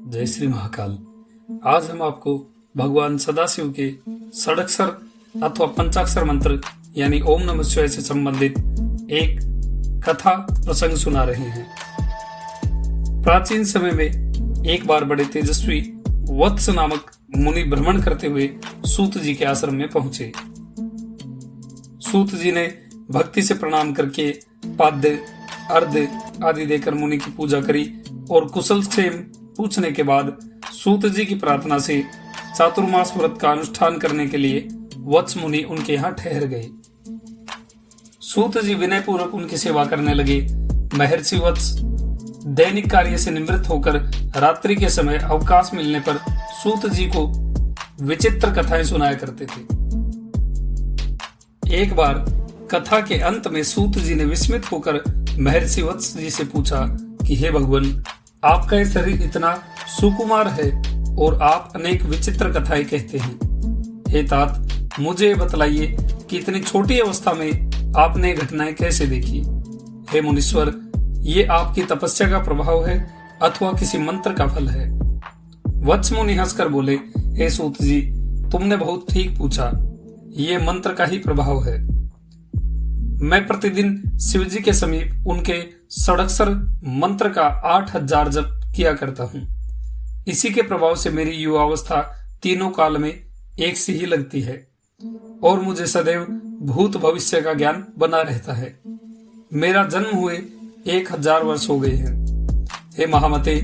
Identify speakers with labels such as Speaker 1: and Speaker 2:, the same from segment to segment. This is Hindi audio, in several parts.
Speaker 1: जय श्री महाकाल। आज हम आपको भगवान सदाशिव के षडक्षर अथवा पंचाक्षर मंत्र यानी ओम नमः शिवाय से संबंधित एक कथा प्रसंग सुना रहे हैं। प्राचीन समय में एक बार बड़े तेजस्वी वत्स नामक मुनि भ्रमण करते हुए सूत जी के आश्रम में पहुंचे। सूत जी ने भक्ति से प्रणाम करके पाद्य अर्घ्य आदि देकर मुनि की पूजा करी और कुशल क्षेम पूछने के बाद सूत जी की प्रार्थना से चातुर्मास व्रत का अनुष्ठान करने के लिए वत्स मुनि उनके यहाँ ठहर गए। सूत जी विनय पूर्वक उनकी सेवा करने लगे। महर्षि वत्स दैनिक कार्य से निवृत्त होकर रात्रि के समय अवकाश मिलने पर सूत जी को विचित्र कथाएं सुनाया करते थे। एक बार कथा के अंत में सूत जी ने विस्मित होकर महर्षि वत्स जी से पूछा कि हे भगवान, आपका ये शरीर इतना सुकुमार है और आप अनेक विचित्र कथाएं कहते हैं। हे तात, मुझे बतलाइए कि इतनी छोटी अवस्था में आपने घटनाएं कैसे देखी। हे मुनीश्वर, ये आपकी तपस्या का प्रभाव है अथवा किसी मंत्र का फल है। वत्स मुनि हंसकर बोले, हे सूत जी, तुमने बहुत ठीक पूछा, ये मंत्र का ही प्रभाव है। मैं प्रतिदिन शिव जी के समीप उनके षडक्षर मंत्र का 8000 जप किया करता हूँ। इसी के प्रभाव से मेरी युवावस्था तीनों काल में एक सी ही लगती है और मुझे सदैव भूत भविष्य का ज्ञान बना रहता है। मेरा जन्म हुए 1000 वर्ष हो गए हैं। हे महामते,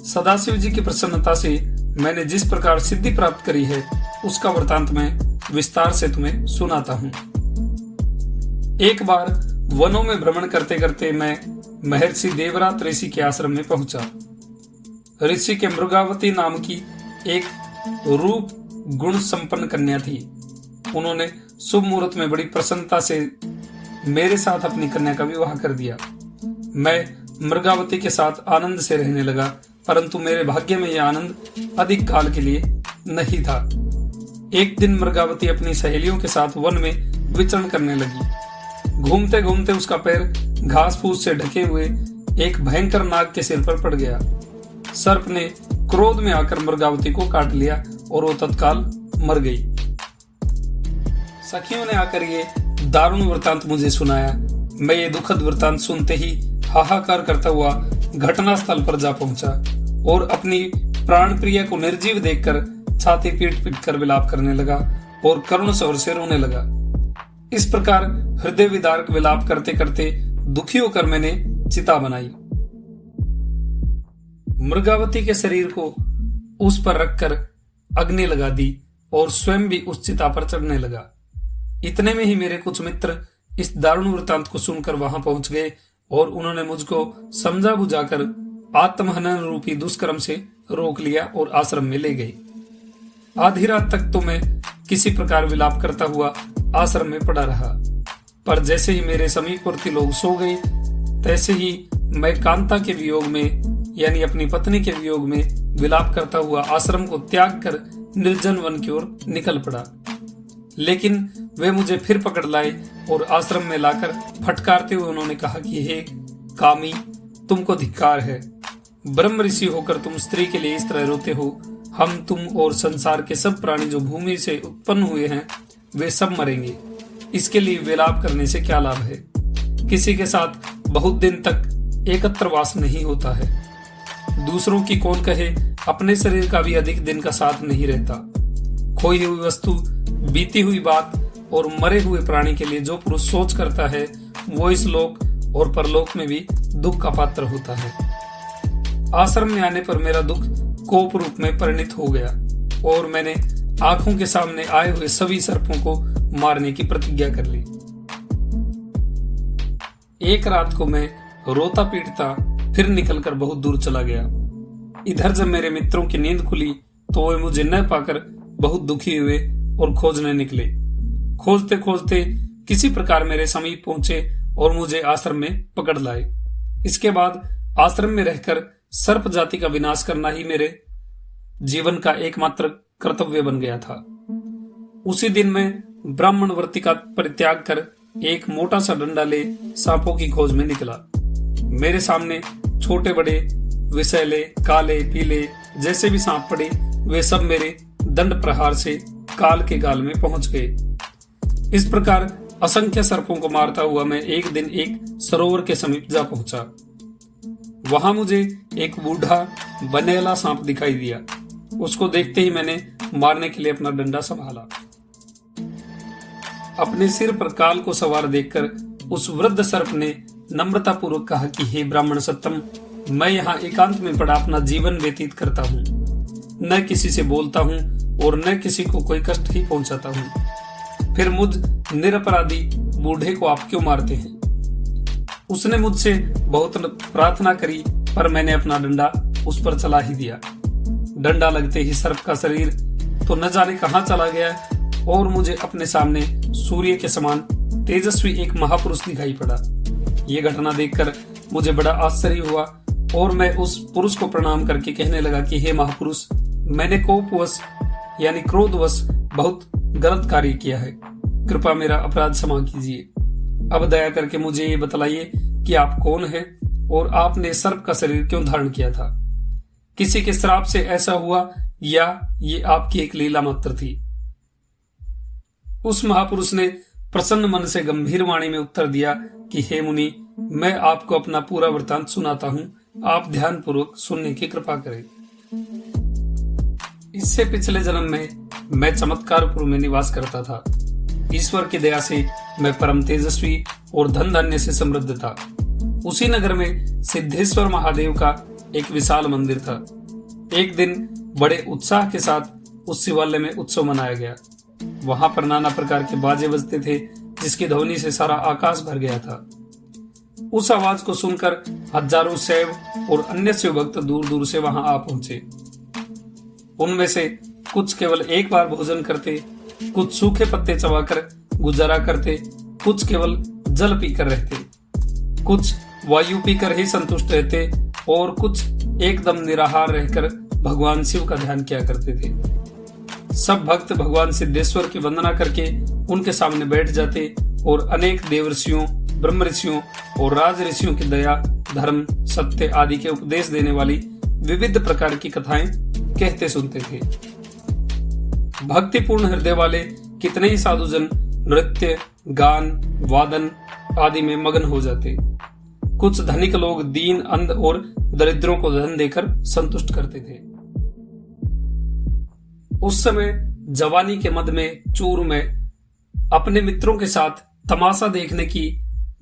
Speaker 1: सदाशिव जी की प्रसन्नता से मैंने जिस प्रकार सिद्धि प्राप्त करी है उसका वृतांत मैं विस्तार से तुम्हें सुनाता हूँ। एक बार वनों में भ्रमण करते करते मैं महर्षि देवरात ऋषि के आश्रम में पहुंचा। ऋषि के मृगावती नाम की एक रूप गुण संपन्न कन्या थी। उन्होंने शुभ मुहूर्त में बड़ी प्रसन्नता से मेरे साथ अपनी कन्या का विवाह कर दिया। मैं मृगावती के साथ आनंद से रहने लगा, परंतु मेरे भाग्य में यह आनंद अधिक काल के लिए नहीं था। एक दिन मृगावती अपनी सहेलियों के साथ वन में विचरण करने लगी। घूमते घूमते उसका पैर घास फूस से ढके हुए एक भयंकर नाग के सिर पर पड़ गया। सर्प ने क्रोध में आकर मृगावती को काट लिया और वो तत्काल मर गई। सखियों ने आकर ये दारुण वृतांत मुझे सुनाया। मैं ये दुखद वृतांत सुनते ही हाहाकार करता हुआ घटना स्थल पर जा पहुंचा और अपनी प्राण प्रिया को निर्जीव देखकर छाती पीट पीट कर विलाप करने लगा और करुण स्वर से रोने लगा। इस प्रकार हृदय विदारक विलाप करते करते दुखी होकर मैंने चिता बनाई। मृगावती के शरीर को उस पर रखकर अग्नि लगा दी और स्वयं भी उस चिता पर चढ़ने लगा। इतने में ही मेरे कुछ मित्र इस दारुण वृतांत को सुनकर वहां पहुंच गए और उन्होंने मुझको समझा बुझाकर आत्महनन रूपी दुष्कर्म से रोक लिया और आश्रम में ले गए। आधी रात तक तो मैं किसी प्रकार विलाप करता हुआ आश्रम में पड़ा रहा, पर जैसे ही मेरे समीपवर्ती लोग सो गए तैसे ही मैं कांता के वियोग में यानी अपनी पत्नी के वियोग में विलाप करता हुआ आश्रम को त्याग कर निर्जन वन की ओर निकल पड़ा। लेकिन वे मुझे फिर पकड़ लाए और आश्रम में लाकर फटकारते हुए उन्होंने कहा कि हे कामी, तुमको धिक्कार है। ब्रह्म ऋषि होकर तुम स्त्री के लिए इस तरह रोते हो। हम, तुम और संसार के सब प्राणी जो भूमि से उत्पन्न हुए हैं वे सब मरेंगे। इसके लिए विलाप करने से क्या लाभ है। किसी के साथ बहुत दिन तक एकत्र वास नहीं होता है। दूसरों की कौन कहे, अपने शरीर का भी अधिक दिन का साथ नहीं रहता। खोई हुई वस्तु, बीती हुई बात और मरे हुए प्राणी के लिए जो पुरुष सोच करता है वो इस लोक और परलोक में भी दुख का पात्र होता है। आश्रम में आने पर मेरा दुख कोप रूप में परिणित हो गया और मैंने आंखों के सामने आए हुए सभी सर्पों को मारने की प्रतिज्ञा कर ली। एक रात को मैं रोता पीटता फिर निकलकर बहुत दूर चला गया। इधर जब मेरे मित्रों की नींद खुली तो वे मुझे न पाकर बहुत दुखी हुए और खोजने निकले। खोजते खोजते किसी प्रकार मेरे समीप पहुंचे और मुझे आश्रम में पकड़ लाए। इसके बाद आश्रम में रहकर सर्प जाति का विनाश करना ही मेरे जीवन का एकमात्र कर्तव्य बन गया था। उसी दिन मैं ब्राह्मण व्रति का परित्याग कर एक मोटा सा डंडा ले सांपों की खोज में निकला। मेरे सामने छोटे बड़े विषैले, काले, पीले जैसे भी सांप पड़े वे सब मेरे दंड प्रहार से काल के गाल में पहुंच गए। इस प्रकार असंख्य सर्पों को मारता हुआ मैं एक दिन एक सरोवर के समीप जा पहुंचा। वहां मुझे एक बूढ़ा बनेला सांप दिखाई दिया। उसको देखते ही मैंने मारने के लिए अपना डंडा संभाला। अपने सिर पर काल को सवार देखकर उस वृद्ध सर्प ने नम्रतापूर्वक कहा कि हे ब्राह्मण सत्तम, मैं यहाँ एकांत में पड़ा अपना जीवन व्यतीत करता हूँ। न किसी से बोलता हूँ और न किसी को कोई कष्ट ही पहुंचाता हूँ। फिर मुझ निरपराधी बूढ़े को आप क्यों मारते हैं? उसने मुझसे बहुत प्रार्थना करी, पर मैंने अपना डंडा उस पर चला ही दिया। डंडा लगते ही सर्प का शरीर तो न जाने कहां चला गया और मुझे अपने सामने सूर्य के समान तेजस्वी एक महापुरुष दिखाई पड़ा। ये घटना देखकर मुझे बड़ा आश्चर्य हुआ और मैं उस पुरुष को प्रणाम करके कहने लगा कि हे महापुरुष, मैंने कोपवश यानी क्रोधवश बहुत गलत कार्य किया है। कृपया मेरा अपराध क्षमा कीजिए। अब दया करके मुझे ये बतलाइए कि आप कौन हैं और आपने सर्प का शरीर क्यों धारण किया था? किसी के श्राप से ऐसा हुआ या ये आपकी एक लीला मात्र थी? उस महापुरुष ने प्रसन्न मन से गंभीर वाणी में उत्तर दिया कि हे मुनि, मैं आपको अपना पूरा वृतांत सुनाता हूं, आप ध्यान पूर्वक सुनने की कृपा करें। इससे पिछले जन्म में मैं चमत्कारपुर में निवास करता था। ईश्वर की दया से मैं परम तेजस्वी और धन धान्य से समृद्ध था। उसी नगर में सिद्धेश्वर महादेव का एक विशाल मंदिर था। एक दिन बड़े उत्साह के साथ उस शिवालय में उत्सव मनाया गया। वहां पर नाना प्रकार के बाजे बजते थे, जिसकी ध्वनि से सारा आकाश भर गया था। उस आवाज को सुनकर हजारों शैव और अन्य शिव भक्त दूर दूर से वहां आ पहुंचे। उनमें से कुछ केवल एक बार भोजन करते, कुछ सूखे पत्ते चबाकर गुजारा करते, कुछ केवल जल पीकर रहते, कुछ वायु पीकर ही संतुष्ट रहते और कुछ एकदम निराहार रहकर भगवान शिव का ध्यान किया करते थे। सब भक्त भगवान सिद्धेश्वर की वंदना करके उनके सामने बैठ जाते और अनेक देव ऋषियों, ब्रह्म ऋषियों और राज ऋषियों की दया, धर्म, सत्य आदि के उपदेश देने वाली विविध प्रकार की कथाएं कहते सुनते थे। भक्तिपूर्ण हृदय वाले कितने ही साधुजन नृत्य, गान, वादन आदि में मगन हो जाते। कुछ धनिक लोग दीन, अंध और दरिद्रों को धन देकर संतुष्ट करते थे। उस समय जवानी के मद में चूर में अपने मित्रों के साथ तमाशा देखने की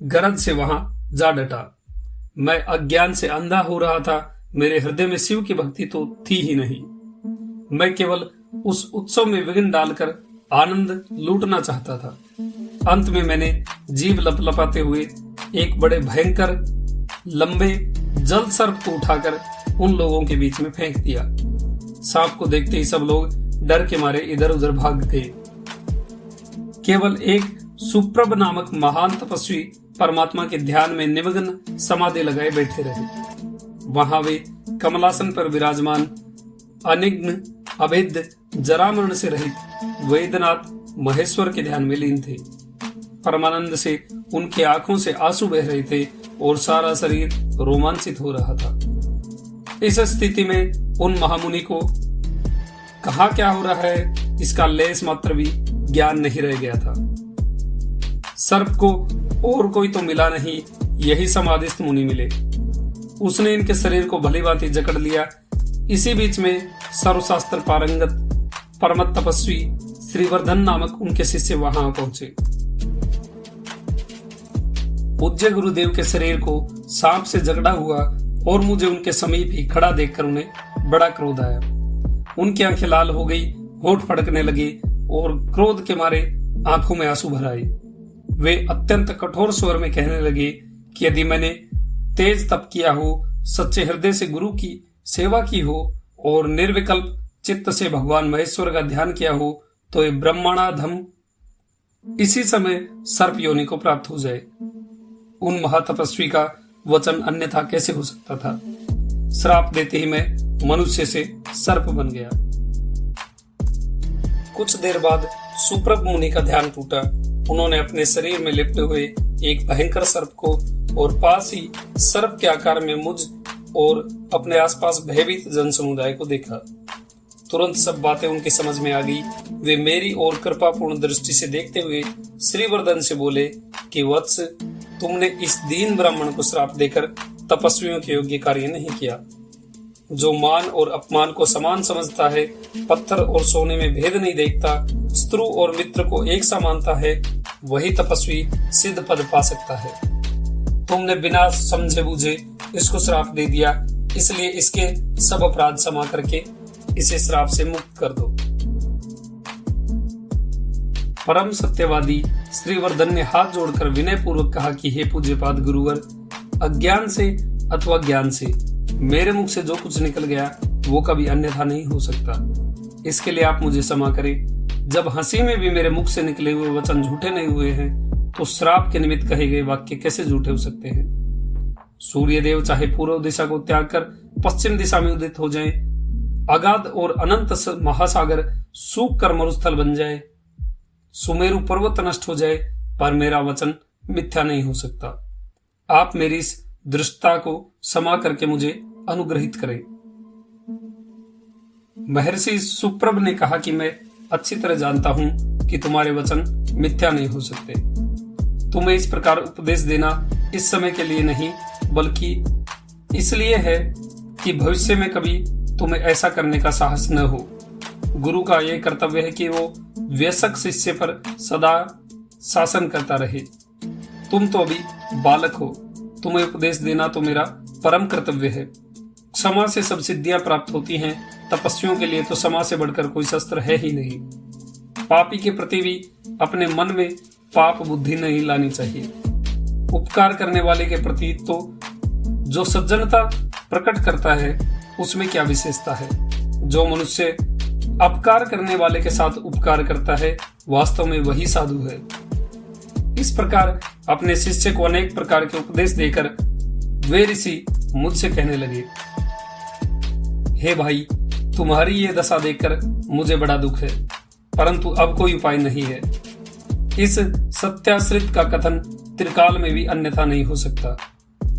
Speaker 1: गरज से वहां जा डटा। मैं अज्ञान से अंधा हो रहा था। मेरे हृदय में शिव की भक्ति तो थी ही नहीं। मैं केवल उस उत्सव में विघ्न डालकर आनंद लूटना चाहता था। अंत में मैंने जीभ लपलपाते हुए एक बड़े भयंकर लंबे जल सर्प को उठाकर उन लोगों के बीच में फेंक दिया। सांप को देखते ही सब लोग डर के मारे इधर उधर भाग गए। केवल एक सुप्रभ नामक महान तपस्वी परमात्मा के ध्यान में निमग्न समाधि लगाए बैठे रहे। वहां वे कमलासन पर विराजमान, अनिग्न, अभेद्य, जरामरण से रहित वैद्यनाथ महेश्वर के ध्यान में लीन थे। परमानंद से उनकी आंखों से आंसू बह रहे थे और सारा शरीर रोमांचित हो रहा था। इस स्थिति में उन महामुनि को कहाँ क्या हो रहा है इसका लेस मात्र भी ज्ञान नहीं रह गया था। सर्प को और कोई तो मिला नहीं, यही समाधिस्थ मुनि मिले। उसने इनके शरीर को भली भांति जकड़ लिया। इसी बीच में सर्वशास्त्र पारंगत परम तपस्वी श्रीवर्धन नामक उनके शिष्य वहां पहुंचे। पूज्य गुरुदेव के शरीर को सांप से जकड़ा हुआ और मुझे उनके समीप ही खड़ा देखकर उन्हें बड़ा क्रोध आया। उनकी आंखें लाल हो गई, होठ फड़कने लगे और क्रोध के मारे आंखों में आंसू भर आए। वे अत्यंत कठोर स्वर में कहने लगे कि यदि मैंने तेज तप किया हो, सच्चे हृदय से गुरु की सेवा की हो और निर्विकल्प चित्त से भगवान महेश्वर का ध्यान किया हो, तो ये ब्रह्मांडाधम इसी समय सर्प योनि को प्राप्त हो जाए। उन महातपस्वी का वचन अन्यथा कैसे हो सकता था? श्राप देते ही मैं मनुष्य से सर्प बन गया। कुछ देर बाद सुप्रभ मुनि का ध्यान टूटा। उन्होंने अपने शरीर में लिपटे हुए एक भयंकर सर्प को और पास ही सर्प के आकार में मुझ और अपने आसपास भयभीत जन समुदाय को देखा। तुरंत सब बातें उनकी समझ में आ गई। वे मेरी ओर कृपापूर्ण दृष्टि से देखते हुए श्रीवर्धन से बोले कि वत्स, तुमने इस दीन ब्राह्मण को श्राप देकर तपस्वियों के योग्य कार्य नहीं किया। जो मान और अपमान को समान समझता है, पत्थर और सोने में भेद नहीं देखता, शत्रु और मित्र को एक सा मानता है, वही तपस्वी सिद्ध पद पा सकता है। तुमने बिना समझे बूझे इसको श्राप दे दिया, इसलिए इसके सब अपराध क्षमा करके इसे श्राप से मुक्त कर दो। परम सत्यवादी श्रीवर्धन ने हाथ जोड़कर विनय पूर्वक कहा कि हे पूज्यपाद गुरुवर, अज्ञान से अथवा ज्ञान से मेरे मुख से जो कुछ निकल गया वो कभी अन्यथा नहीं हो सकता। इसके लिए आप मुझे क्षमा करें। जब हंसी में भी मेरे मुख से निकले हुए वचन झूठे नहीं हुए हैं, तो श्राप के निमित्त कहे गए वाक्य कैसे झूठे हो सकते हैं। सूर्य देव चाहे पूर्व दिशा को त्याग कर पश्चिम दिशा में उदित हो जाए, अगाध और अनंत महासागर सूख कर मरुस्थल बन जाए, सुमेरु पर्वत नष्ट हो जाए, पर मेरा वचन मिथ्या नहीं हो सकता। आप मेरी इस दृष्टता को क्षमा करके मुझे अनुग्रहित करें। महर्षि सुप्रभ ने कहा कि मैं अच्छी तरह जानता हूं कि तुम्हारे वचन मिथ्या नहीं हो सकते। तुम्हें इस प्रकार उपदेश देना इस समय के लिए नहीं, बल्कि इसलिए है कि भविष्य में कभी तुम्हें ऐसा करने का साहस न हो। गुरु का यह कर्तव्य है कि वो वयस्क शिष्य पर सदा शासन करता रहे। तुम तो अभी बालक हो, तुम्हें उपदेश देना तो मेरा परम कर्तव्य है। क्षमा से सब सिद्धियां प्राप्त होती हैं, तपस्वियों के लिए तो क्षमा से बढ़कर कोई शस्त्र है ही नहीं। पापी के प्रति भी अपने मन में पाप बुद्धि नहीं लानी चाहिए। उपकार करने वाले के प्रति तो जो सज्जनता प्रकट करता है उसमें क्या विशेषता है। जो मनुष्य अपकार करने वाले के साथ उपकार करता है, वास्तव में वही साधु है। इस प्रकार अपने शिष्य को अनेक प्रकार के उपदेश देकर वे ऋषि मुझसे कहने लगे, हे भाई, तुम्हारी ये दशा देखकर मुझे बड़ा दुख है, परंतु अब कोई उपाय नहीं है। इस सत्याश्रित का कथन त्रिकाल में भी अन्यथा नहीं हो सकता।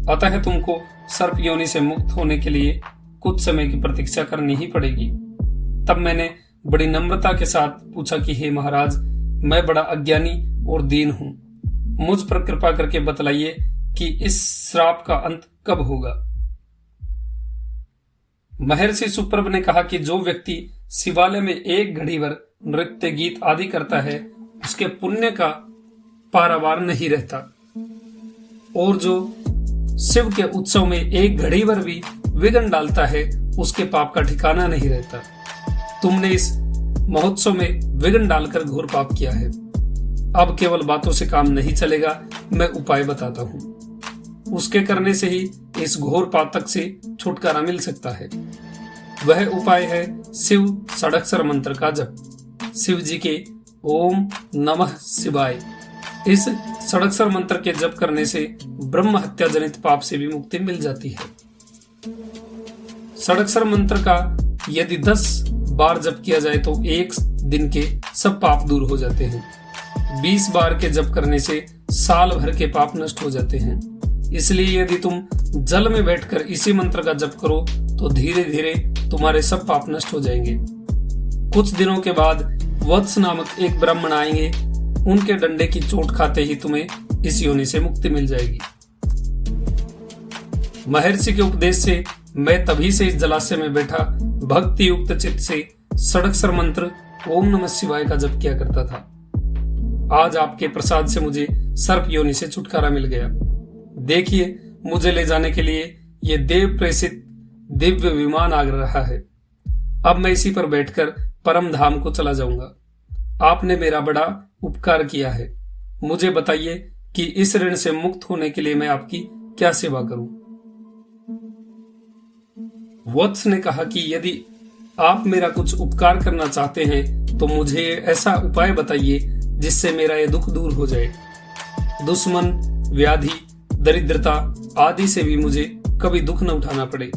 Speaker 1: अतः तुमको सर्प योनि से मुक्त होने के लिए कुछ समय की प्रतीक्षा करनी ही पड़ेगी। तब मैंने बड़ी नम्रता के साथ पूछा कि हे महाराज, मैं बड़ा अज्ञानी और दीन हूं, मुझ पर कृपा करके बतलाइए कि इस श्राप का अंत कब होगा। महर्षि सुप्रभ ने कहा कि जो व्यक्ति शिवालय में एक घड़ी भर नृत्य गीत आदि करता है, उसके पुण्य का पारावार नहीं रहता, और जो शिव के उत्सव में एक घड़ी भर भी विघ्न डालता है, उसके पाप का ठिकाना नहीं रहता। तुमने इस महोत्सव में विघ्न डालकर घोर पाप किया है। अब केवल बातों से काम नहीं चलेगा, मैं उपाय बताता हूं। उसके करने से ही इस घोर पातक से छुटकारा मिल सकता है। वह उपाय है शिव षडक्षर मंत्र का जप। शिव जी के ओम नमः शिवाय इस षडक्षर मंत्र के जप करने से ब्रह्म हत्या जनित पाप से भी मुक्ति मिल जाती है। षडक्षर मंत्र का यदि 10 बार जप किया जाए तो एक दिन के सब पाप दूर हो जाते हैं। 20 बार के जप करने से साल भर के पाप नष्ट हो जाते हैं। इसलिए यदि तुम जल में बैठकर इसी मंत्र का जप करो तो धीरे धीरे तुम्हारे सब पाप नष्ट हो जाएंगे। कुछ दिनों के बाद वत्स नामक एक ब्राह्मण आएंगे। उनके डंडे की चोट खाते ही तुम्हें इस योनि से मुक्ति मिल जाएगी। महर्षि के उपदेश से मैं तभी से इस जलाशय में बैठा भक्ति युक्त चित्त से षडक्षर मंत्र ओम नमः शिवाय का जप किया करता था। आज आपके प्रसाद से मुझे सर्प योनि से छुटकारा मिल गया। देखिए, मुझे ले जाने के लिए ये देव प्रेषित दिव्य विमान आ रहा है। अब मैं इसी पर बैठकर परम धाम को चला जाऊंगा। आपने मेरा बड़ा उपकार किया है। मुझे बताइए कि इस ऋण से मुक्त होने के लिए मैं आपकी क्या सेवा करूं। वत्स ने कहा कि यदि आप मेरा कुछ उपकार करना चाहते हैं तो मुझे ऐसा उपाय बताइए जिससे मेरा यह दुख दूर हो जाए। दुश्मन, व्याधि, दरिद्रता आदि से भी मुझे कभी दुख न उठाना पड़े।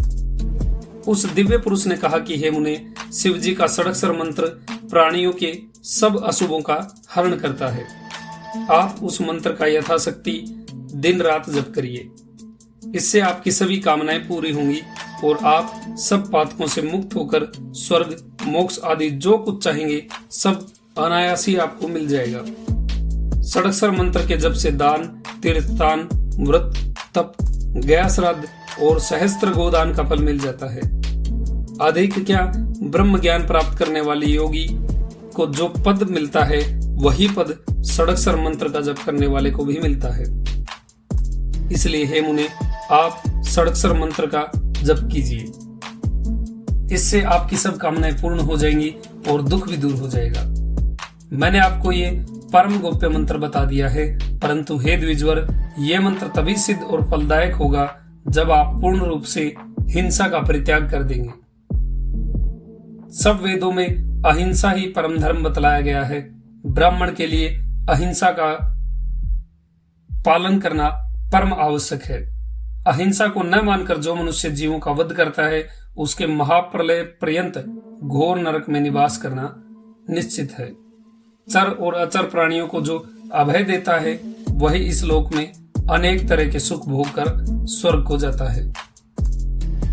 Speaker 1: उस दिव्य पुरुष ने कहा कि हे मुने, शिव जी का षडक्षर मंत्र प्राणियों के सब अशुभों का हरण करता है। आप उस मंत्र का यथाशक्ति दिन रात जप करिए। इससे आपकी सभी कामनाएं पूरी होंगी और आप सब पातकों से मुक्त होकर स्वर्ग, मोक्ष आदि जो कुछ चाहेंगे सब अनायास ही आपको मिल जाएगा। षडक्षर मंत्र के जप से दान, तीर्थदान, व्रत, तप, गया श्राद्ध और सहस्त्र गोदान का फल मिल जाता है। अधिक क्या, ब्रह्म ज्ञान प्राप्त करने वाले योगी को जो पद मिलता है वही पद षडक्षर मंत्र का जप करने वाले को भी मिलता है। इसलिए हे मुने, आप षडक्षर मंत्र का जप कीजिए। इससे आपकी सब कामनाएं पूर्ण हो जाएंगी और दुख भी दूर हो जाएगा। मैंने आपको ये परम गोप्य मंत्र बता दिया है, परंतु हे द्विजवर, ये मंत्र तभी सिद्ध और फलदायक होगा जब आप पूर्ण रूप से हिंसा का परित्याग कर देंगे। सब वेदों में अहिंसा ही परम धर्म बतलाया गया है। ब्राह्मण के लिए अहिंसा का पालन करना परम आवश्यक है। अहिंसा को न मानकर जो मनुष्य जीवों का वध करता है उसके महाप्रलय पर्यंत घोर नरक में निवास करना निश्चित है। चर और अचर प्राणियों को जो अभय देता है वही इस लोक में अनेक तरह के सुख भोग कर स्वर्ग को जाता है।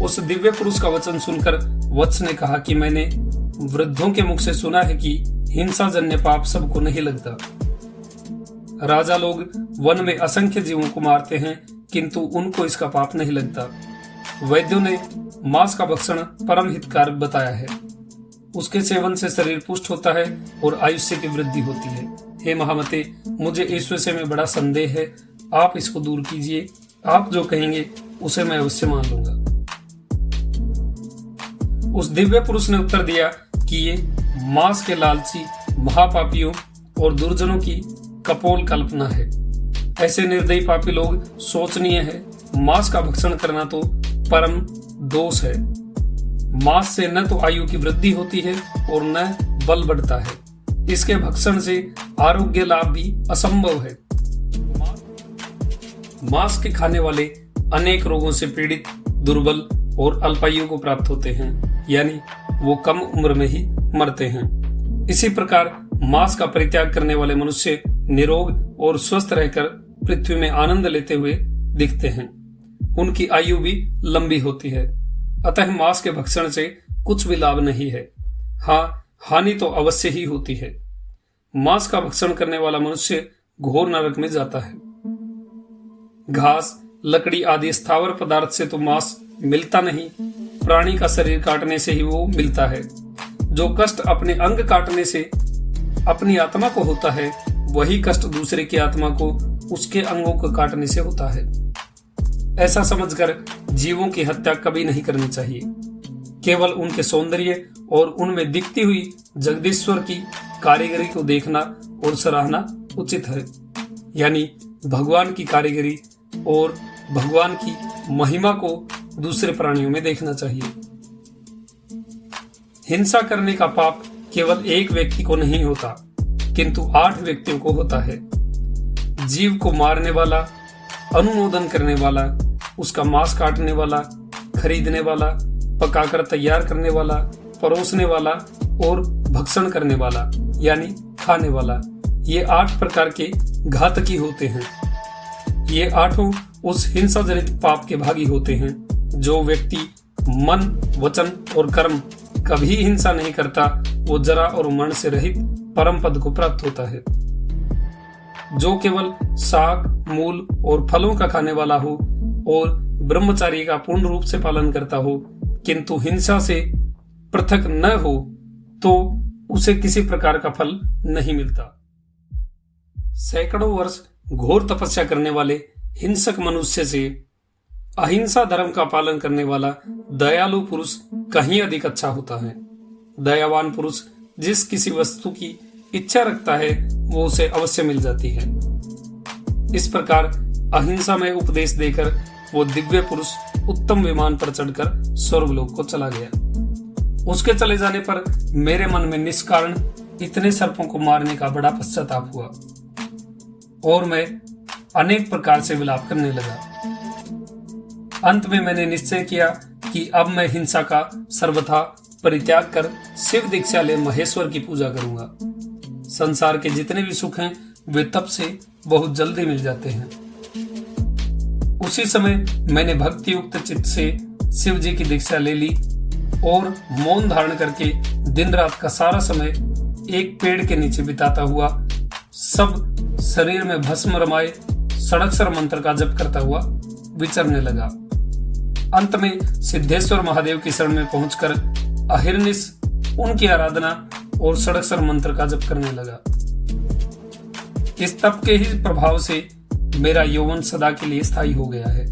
Speaker 1: उस दिव्य पुरुष का वचन सुनकर वत्स ने कहा कि मैंने वृद्धों के मुख से सुना है कि हिंसा जन्य पाप सबको नहीं लगता। राजा लोग वन में असंख्य जीवों को मारते हैं किंतु उनको इसका पाप नहीं लगता। वैद्यों ने मांस का भक्षण परम हितकारक बताया है। उसके सेवन से शरीर पुष्ट होता है और आयुष्य की वृद्धि होती है। हे महामते, मुझे इस विषय में बड़ा संदेह है, आप इसको दूर कीजिए। आप जो कहेंगे उसे मैं अवश्य मान लूंगा। उस दिव्य पुरुष ने उत्तर दिया कि ये मांस के लालची महापापियों और दुर्जनों की कपोल कल्पना है। ऐसे निर्दयी पापी लोग सोचनीय है। मांस का भक्षण करना तो परम दोष है। मांस से न तो आयु की वृद्धि होती है और न बल बढ़ता है। इसके भक्षण से आरोग्य लाभ भी असंभव है। मांस के खाने वाले अनेक रोगों से पीड़ित, दुर्बल और अल्पायु को प्राप्त होते हैं, यानी वो कम उम्र में ही मरते हैं। इसी प्रकार मांस का परित्याग करने वाले मनुष्य निरोग और स्वस्थ रहकर पृथ्वी में आनंद लेते हुए दिखते हैं। उनकी आयु भी लंबी होती है। अतः मांस के भक्षण से कुछ भी लाभ नहीं है। हाँ, हानि तो अवश्य ही होती है। मांस का भक्षण करने वाला मनुष्य घोर नरक में जाता है। घास, लकड़ी आदि स्थावर पदार्थ से तो मांस मिलता नहीं, प्राणी का शरीर काटने से ही वो मिलता है। जो कष्ट अपने अंग काटने से अपनी आत्मा को होता है, वही कष्ट दूसरे की आत्मा को उसके अंगों को काटने से होता है। ऐसा समझकर जीवों की हत्या कभी नहीं करनी चाहिए। केवल उनके सौंदर्य और उनमें दिखती हुई जगदीश्वर की कारीगरी को देखना और सराहना उचित है, यानी भगवान की कारीगरी और भगवान की महिमा को दूसरे प्राणियों में देखना चाहिए। हिंसा करने का पाप केवल एक व्यक्ति को नहीं होता, किंतु 8 व्यक्तियों को होता है। जीव को मारने वाला, अनुमोदन करने वाला, उसका मांस काटने वाला, खरीदने वाला, पकाकर तैयार करने वाला, परोसने वाला और भक्षण करने वाला, यानी खाने वाला। ये 8 प्रकार के घातकी होते हैं। ये 8 उस हिंसा जनित पाप के भागी होते हैं। जो व्यक्ति मन, वचन और कर्म कभी हिंसा नहीं करता, वो जरा और मरण से रहित परम पद को प्राप्त होता है। जो केवल साग, मूल और फलों का खाने वाला हो और ब्रह्मचार्य का पूर्ण रूप से पालन करता हो, किंतु हिंसा से पृथक न हो, तो उसे किसी प्रकार का फल नहीं मिलता। सैकड़ों वर्ष घोर तपस्या करने वाले हिंसक मनुष्य से अहिंसा धर्म का पालन करने वाला दयालु पुरुष कहीं अधिक अच्छा होता है। दयावान पुरुष जिस किसी वस्तु की इच्छा रखता है वो उसे अवश्य मिल जाती है। इस प्रकार अहिंसा में उपदेश देकर वो दिव्य पुरुष उत्तम विमान पर चढ़कर स्वर्गलोक को चला गया। उसके चले जाने पर मेरे मन में निष्कारण इतने सर्पों को मारने का बड़ा पश्चाताप हुआ और मैं अनेक प्रकार से विलाप करने लगा। अंत में मैंने निश्चय किया कि अब मैं हिंसा का सर्वथा परित्याग कर शिव दीक्षा ले महेश्वर की पूजा करूंगा। संसार के जितने भी सुख हैं वे तप से बहुत जल्दी मिल जाते हैं। उसी समय मैंने भक्ति युक्त चित्त से शिव जी की दीक्षा ले ली और मौन धारण करके दिन रात का सारा समय एक पेड़ के नीचे बिताता हुआ सब शरीर में भस्म रमाए षडक्षर मंत्र का जप करता हुआ विचरने लगा। अंत में सिद्धेश्वर महादेव की शरण में पहुंचकर अहिर्निश उनकी आराधना और षडक्षर मंत्र का जप करने लगा। इस तप के ही प्रभाव से मेरा यौवन सदा के लिए स्थायी हो गया है।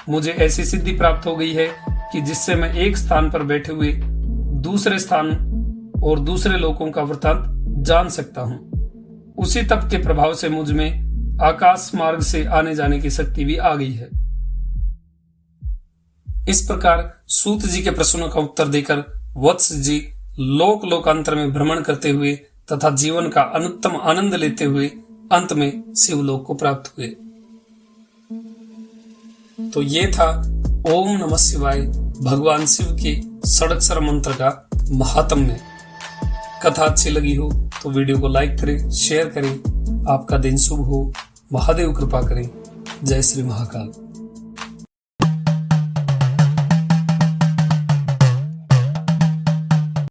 Speaker 1: मुझे ऐसी सिद्धि प्राप्त हो गई है कि जिससे मैं एक स्थान पर बैठे हुए दूसरे स्थान और दूसरे लोगों का वृत्तांत जान सकता हूं। उसी तप के प्रभाव से मुझ में आकाश मार्ग से आने जाने की शक्ति भी आ गई है। इस प्रकार सूत जी के प्रश्नों का उत्तर देकर वत्स जी लोक लोकांतर में भ्रमण करते हुए तथा जीवन का अनुत्तम आनंद लेते हुए अंत में शिवलोक को प्राप्त हुए। तो ये था ओम नमः शिवाय भगवान शिव के षडक्षर मंत्र का महात्म्य। कथा अच्छी लगी हो तो वीडियो को लाइक करें, शेयर करें। आपका दिन शुभ हो। महादेव कृपा करें। जय श्री महाकाल।